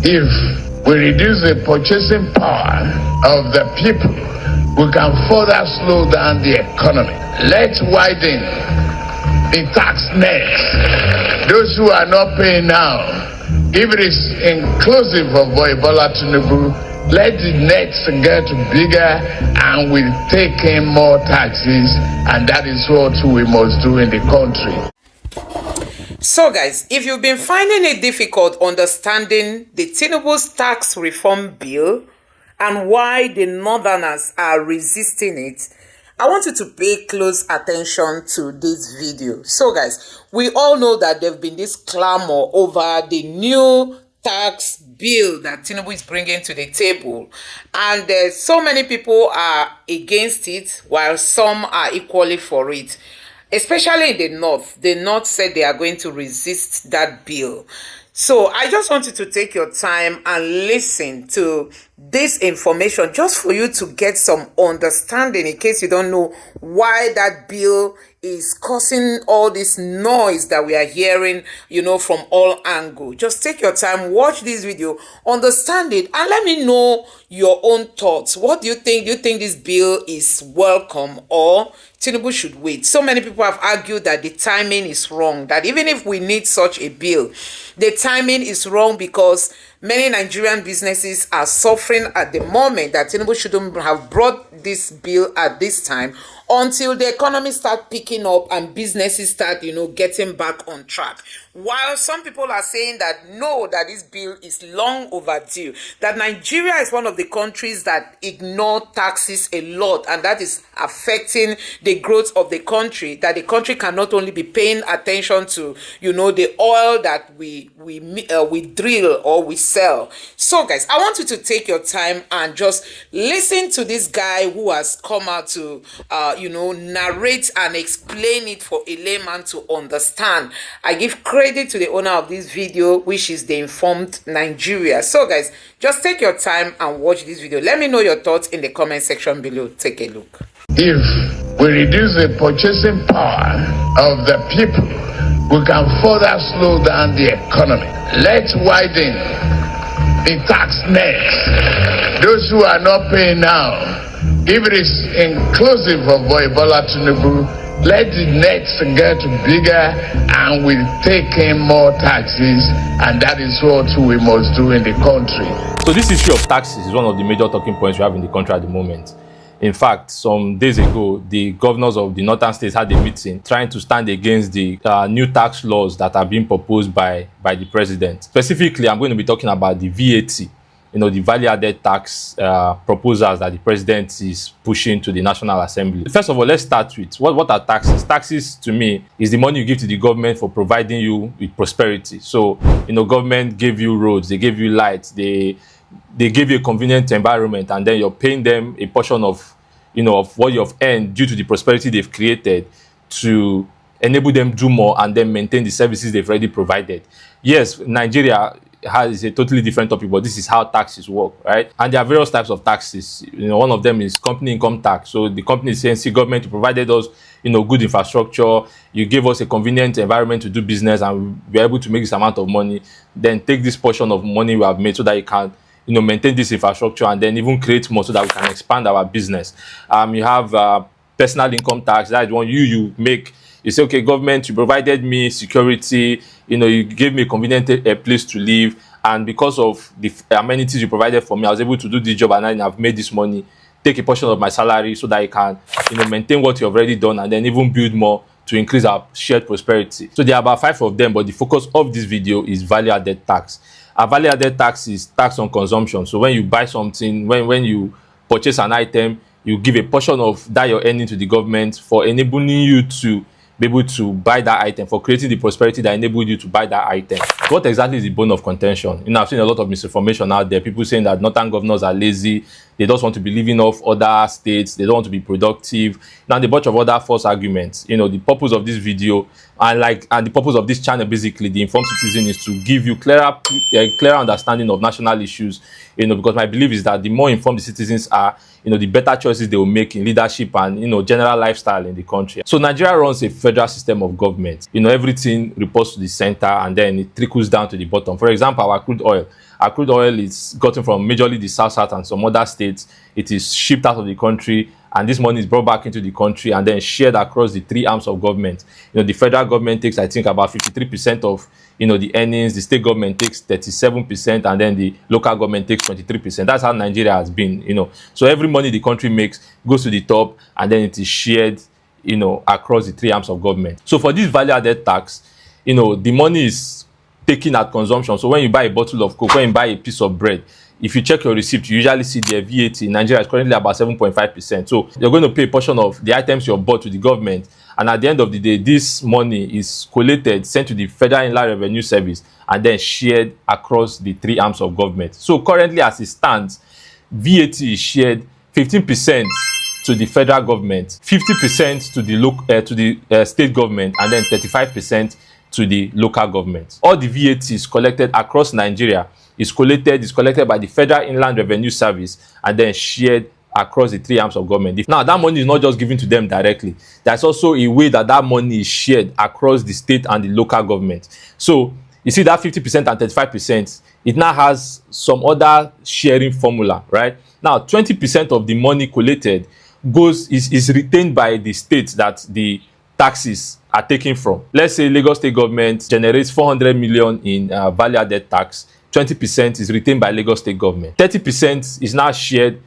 If we reduce the purchasing power of the people, we can further slow down the economy. Let's widen the tax net. Those who are not paying now, if it is inclusive of Bola Tinubu, let the nets get bigger and we'll take in more taxes, and that is what we must do in the country. So guys, if you've been finding it difficult understanding the Tinubu's tax reform bill and why the Northerners are resisting it, I want you to pay close attention to this video. So guys, we all know that there have been this clamor over the new tax bill that Tinubu is bringing to the table, and so many people are against it while some are equally for it. Especially in the north. The north said they are going to resist that bill. So I just want you to take your time and listen to this information just for you to get some understanding in case you don't know why that bill is causing all this noise that we are hearing, from all angles. Just take your time, watch this video, understand it, and let me know your own thoughts. What do you think? Do you think this bill is welcome or Tinubu should wait? So many people have argued that the timing is wrong, that even if we need such a bill, the timing is wrong because many Nigerian businesses are suffering at the moment, that Tinubu shouldn't have brought this bill at this time until the economy start picking up and businesses start, getting back on track. While some people are saying that no, that this bill is long overdue, that Nigeria is one of the countries that ignore taxes a lot, and that is affecting the growth of the country, that the country can not only be paying attention to, the oil that we drill or we sell. So guys, I want you to take your time and just listen to this guy who has come out to, narrate and explain it for a layman to understand. I give credit to the owner of this video, which is the Informed Nigeria. So guys, just take your time and watch this video. Let me know your thoughts in the comment section below. Take a look. If we reduce the purchasing power of the people, we can further slow down the economy. Let's widen the tax net. Those who are not paying now, if it is inclusive of Bola Tinubu, let the nets get bigger and we'll take in more taxes, and that is what we must do in the country. So this issue of taxes is one of the major talking points we have in the country at the moment. In fact, some days ago, the governors of the northern states had a meeting trying to stand against the new tax laws that are being proposed by the president. Specifically, I'm going to be talking about the VAT, the value-added tax proposals that the president is pushing to the National Assembly. First of all, let's start with what are taxes? Taxes, to me, is the money you give to the government for providing you with prosperity. So, government gave you roads, they gave you lights, they give you a convenient environment, and then you're paying them a portion of, of what you've earned due to the prosperity they've created to enable them to do more and then maintain the services they've already provided. Yes, Nigeria is a totally different topic, but this is how taxes work, right? And there are various types of taxes. One of them is company income tax. So the company is saying, see, government, you provided us, good infrastructure, you gave us a convenient environment to do business, and we're able to make this amount of money. Then take this portion of money we have made so that you can maintain this infrastructure and then even create more so that we can expand our business. You have personal income tax. That is one you make. You say, okay, government, you provided me security, you gave me a convenient place to live, and because of the amenities you provided for me, I was able to do this job, and I've made this money. Take a portion of my salary so that I can, maintain what you've already done, and then even build more to increase our shared prosperity. So there are about 5 of them, but the focus of this video is value-added tax. A value-added tax is tax on consumption. So when you buy something, when you purchase an item, you give a portion of that you're earning to the government for enabling you to be able to buy that item, for creating the prosperity that enabled you to buy that item. What exactly is the bone of contention? I've seen a lot of misinformation out there. People saying that northern governors are lazy, they just want to be living off other states, they don't want to be productive. Now, a bunch of other false arguments. The purpose of this video and the purpose of this channel, basically, the Informed Citizen, is to give you clearer understanding of national issues. Because my belief is that the more informed the citizens are, the better choices they will make in leadership and, general lifestyle in the country. So Nigeria runs a federal system of government. Everything reports to the center and then it trickles down to the bottom. For example, our crude oil. Our crude oil is gotten from majorly the South and some other states. It is shipped out of the country, and this money is brought back into the country and then shared across the three arms of government. The federal government takes, I think, about 53% of the earnings. The state government takes 37%, and then the local government takes 23%. That's how Nigeria has been. So every money the country makes goes to the top, and then it is shared across the three arms of government. So for this value-added tax, the money is taken at consumption. So when you buy a bottle of Coke, when you buy a piece of bread, if you check your receipt, you usually see the VAT in Nigeria is currently about 7.5%. So you're going to pay a portion of the items you bought to the government, and at the end of the day, this money is collated, sent to the Federal Inland Revenue Service, and then shared across the three arms of government. So currently, as it stands, VAT is shared 15% to the federal government, 50% to the state government, and then 35% to the local government. All the VAT is collected across Nigeria is collected by the Federal Inland Revenue Service and then shared across the three arms of government. Now, that money is not just given to them directly. There's also a way that money is shared across the state and the local government. So you see that 50% and 35%, it now has some other sharing formula, right? Now, 20% of the money collected is retained by the states that the taxes are taken from. Let's say Lagos State government generates 400 million in value-added tax. 20% is retained by Lagos State government. 30% is now shared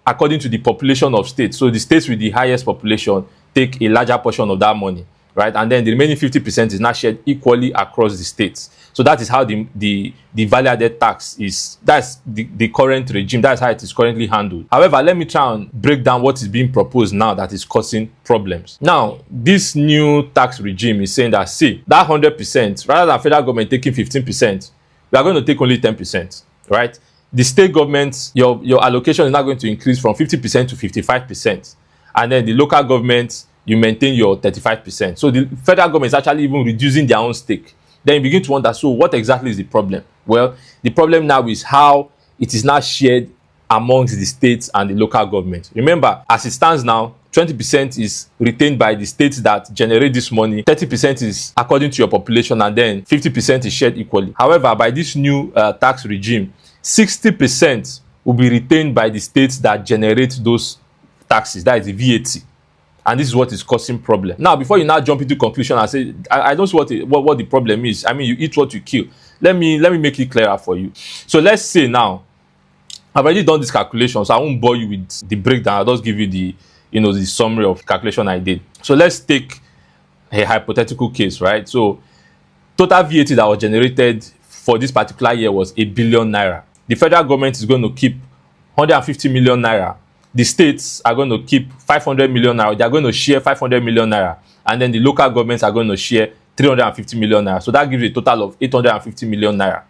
according to the population of states. So the states with the highest population take a larger portion of that money, right? And then the remaining 50% is now shared equally across the states. So that is how the value-added tax is. That's the current regime. That's how it is currently handled. However, let me try and break down what is being proposed now that is causing problems. Now, this new tax regime is saying that, see, that 100%, rather than federal government taking 15%, we are going to take only 10%, right? The state government, your allocation is now going to increase from 50% to 55%. And then the local government, you maintain your 35%. So the federal government is actually even reducing their own stake. Then you begin to wonder, so what exactly is the problem? Well, the problem now is how it is now shared amongst the states and the local government. Remember, as it stands now, 20% is retained by the states that generate this money, 30% is according to your population, and then 50% is shared equally. However, by this new tax regime, 60% will be retained by the states that generate those taxes, that is the VAT. And this is what is causing problem. Now, before you now jump into conclusion and say, I don't see what the problem is. I mean, you eat what you kill. Let me make it clearer for you. So let's say now, I've already done this calculation, so I won't bore you with the breakdown. I'll just give you the summary of calculation I did. So let's take a hypothetical case, right? So total VAT that was generated for this particular year was 1 billion naira. The federal government is going to keep 150 million naira. The states are going to keep 500 million naira. They are going to share 500 million naira. And then the local governments are going to share 350 million naira. So that gives you a total of 850 million naira.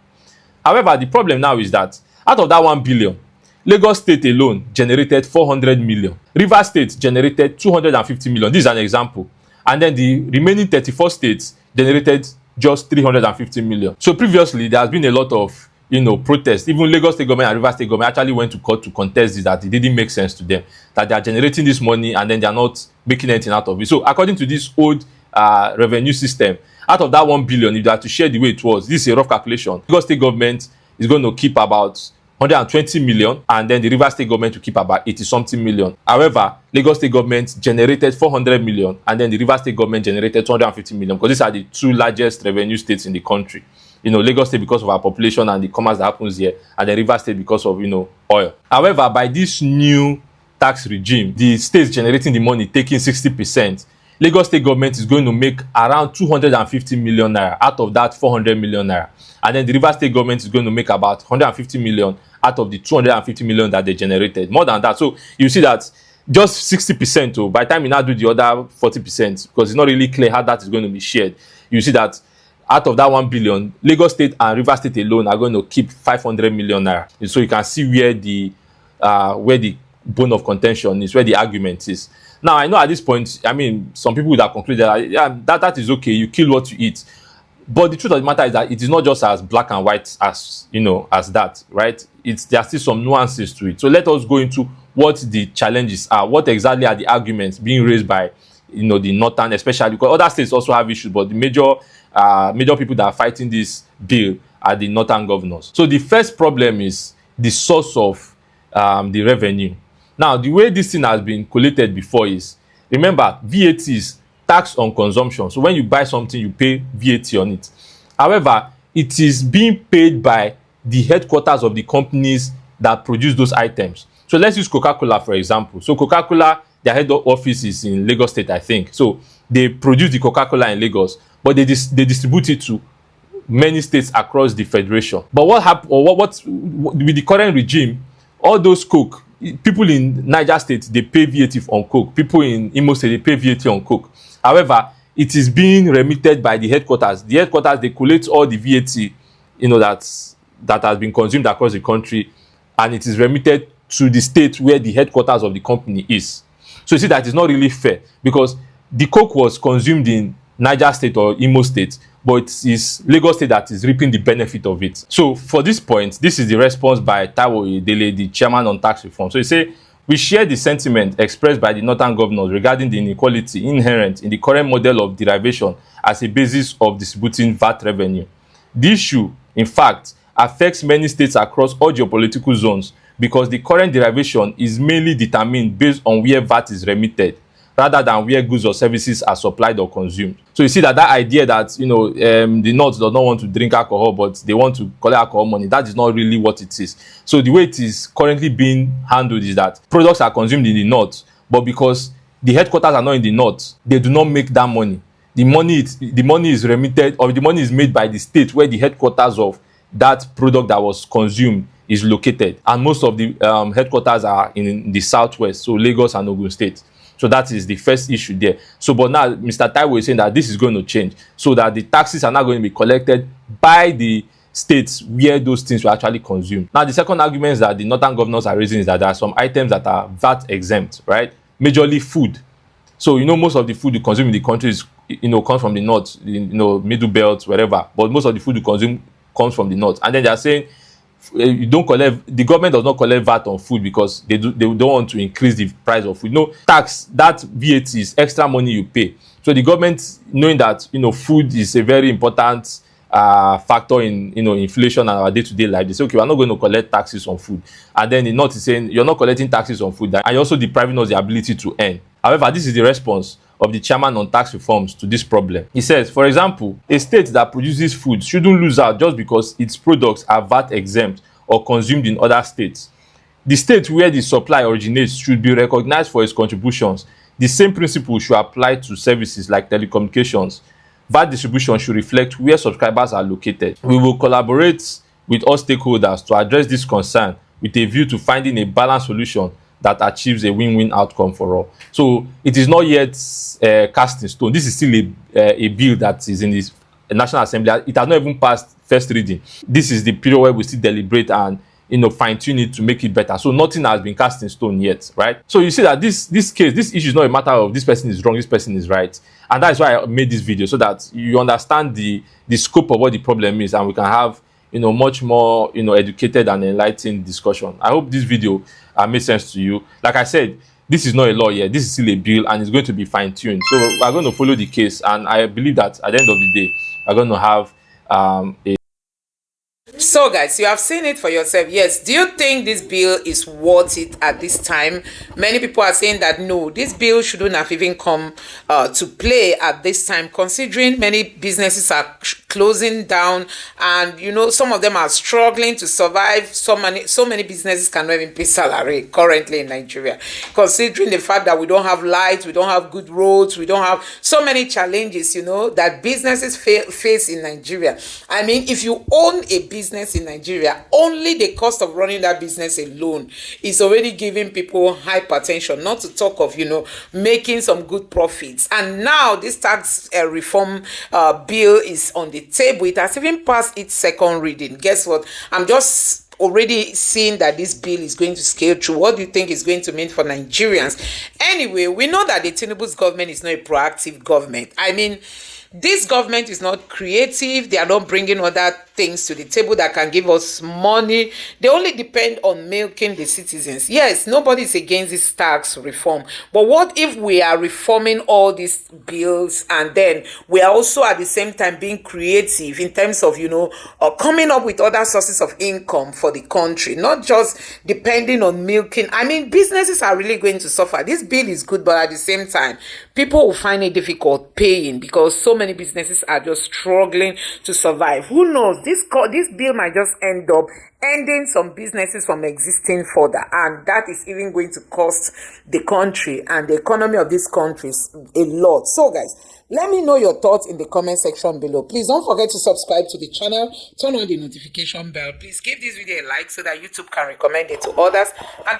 However, the problem now is that out of that 1 billion, Lagos State alone generated 400 million. Rivers State generated 250 million. This is an example. And then the remaining 34 states generated just 350 million. So previously, there has been a lot of protests. Even Lagos State government and Rivers State government actually went to court to contest this, that it didn't make sense to them, that they are generating this money and then they are not making anything out of it. So according to this old revenue system, out of that 1 billion, if they are to share the way it was, this is a rough calculation, Lagos State government is going to keep about 120 million, and then the Rivers State government will keep about 80-something million. However, Lagos State government generated 400 million, and then the Rivers State government generated 250 million, because these are the two largest revenue states in the country. Lagos State because of our population and the commerce that happens here, and the Rivers State because of, oil. However, by this new tax regime, the states generating the money taking 60%, Lagos State government is going to make around 250 million naira out of that 400 million naira. And then the Rivers State government is going to make about 150 million out of the 250 million that they generated. More than that. So you see that just 60%, by the time you now do the other 40%, because it's not really clear how that is going to be shared, you see that out of that 1 billion, Lagos State and Rivers State alone are going to keep 500 million naira. And so you can see where the bone of contention is, where the argument is. Now, I know at this point, I mean, some people would have concluded that is okay, you kill what you eat. But the truth of the matter is that it is not just as black and white as that, right? There are still some nuances to it. So let us go into what the challenges are, what exactly are the arguments being raised by the northern, especially because other states also have issues, but the major people that are fighting this bill are the northern governors. So the first problem is the source of the revenue. Now, the way this thing has been collated before is, remember, VAT is tax on consumption. So when you buy something, you pay VAT on it. However, it is being paid by the headquarters of the companies that produce those items. So let's use Coca-Cola, for example. So Coca-Cola, their head office is in Lagos State, I think. So they produce the Coca-Cola in Lagos, but they distribute it to many states across the federation. But what happened, or what with the current regime, all those Coke, people in Niger State, they pay VAT on Coke. People in Imo State, they pay VAT on Coke. However, it is being remitted by the headquarters. The headquarters, they collect all the VAT, that has been consumed across the country, and it is remitted to the state where the headquarters of the company is. So you see that it's not really fair, because the Coke was consumed in Niger State or Imo State, but it is Lagos State that is reaping the benefit of it. So for this point, this is the response by Taiwo Oyedele, the chairman on tax reform. So he say, we share the sentiment expressed by the northern governors regarding the inequality inherent in the current model of derivation as a basis of distributing VAT revenue. The issue, in fact, affects many states across all geopolitical zones, because the current derivation is mainly determined based on where VAT is remitted, rather than where goods or services are supplied or consumed. So you see that idea that the North does not want to drink alcohol, but they want to collect alcohol money, that is not really what it is. So the way it is currently being handled is that products are consumed in the North, but because the headquarters are not in the North, they do not make that money. The money is remitted, or the money is made by the state where the headquarters of that product that was consumed is located, and most of the headquarters are in the southwest, so Lagos and Ogun State. So that is the first issue there. So but now Mr. Taiwo is saying that this is going to change, so that the taxes are now going to be collected by the states where those things were actually consumed. Now the second argument that the northern governors are raising is that there are some items that are VAT exempt, right? Majorly food. So most of the food you consume in the country is comes from the north, middle belt, wherever, but most of the food you consume comes from the north. And then they are saying the government does not collect VAT on food because they don't want to increase the price of food. Tax, that VAT is extra money you pay. So the government, knowing that food is a very important factor in inflation and our day-to-day life, they say, okay, we're not going to collect taxes on food. And then the north is saying, you're not collecting taxes on food, and you're also depriving us the ability to earn. However, this is the response of the chairman on tax reforms to this problem. He says, for example, a state that produces food shouldn't lose out just because its products are VAT exempt or consumed in other states. The state where the supply originates should be recognized for its contributions. The same principle should apply to services like telecommunications. VAT distribution should reflect where subscribers are located. We will collaborate with all stakeholders to address this concern with a view to finding a balanced solution that achieves a win-win outcome for all. So it is not yet cast in stone. This is still a bill that is in the National Assembly. It has not even passed first reading. This is the period where we still deliberate and fine-tune it to make it better. So nothing has been cast in stone yet, right? So you see that this issue is not a matter of this person is wrong, this person is right. And that is why I made this video, so that you understand the scope of what the problem is, and we can have much more educated and enlightened discussion. I hope this video made sense to you. Like I said, this is not a law yet. This is still a bill, and it's going to be fine-tuned. So we're going to follow the case, and I believe that at the end of the day, we're going to have a... So guys, you have seen it for yourself. Yes, do you think this bill is worth it at this time? Many people are saying that no, this bill shouldn't have even come to play at this time, considering many businesses are closing down, and some of them are struggling to survive. So many businesses cannot even pay salary currently in Nigeria, considering the fact that we don't have lights, we don't have good roads, we don't have so many challenges that businesses face in Nigeria. I mean, if you own a business in Nigeria, only the cost of running that business alone is already giving people hypertension, not to talk of making some good profits. And now this tax reform bill is on the table. It has even passed its second reading. Guess what? I'm just already seeing that this bill is going to scale through. What do you think is going to mean for Nigerians? Anyway, we know that the Tinubu's government is not a proactive government. I mean, this government is not creative. They are not bringing other things to the table that can give us money. They only depend on milking the citizens. Yes, nobody is against this tax reform, but what if we are reforming all these bills and then we are also at the same time being creative in terms of, coming up with other sources of income for the country, not just depending on milking. I mean, businesses are really going to suffer. This bill is good, but at the same time, people will find it difficult paying because so many businesses are just struggling to survive. Who knows? This bill might just end up ending some businesses from existing further, and that is even going to cost the country and the economy of these countries a lot. So guys, let me know your thoughts in the comment section below. Please don't forget to subscribe to the channel, turn on the notification bell. Please give this video a like so that YouTube can recommend it to others, and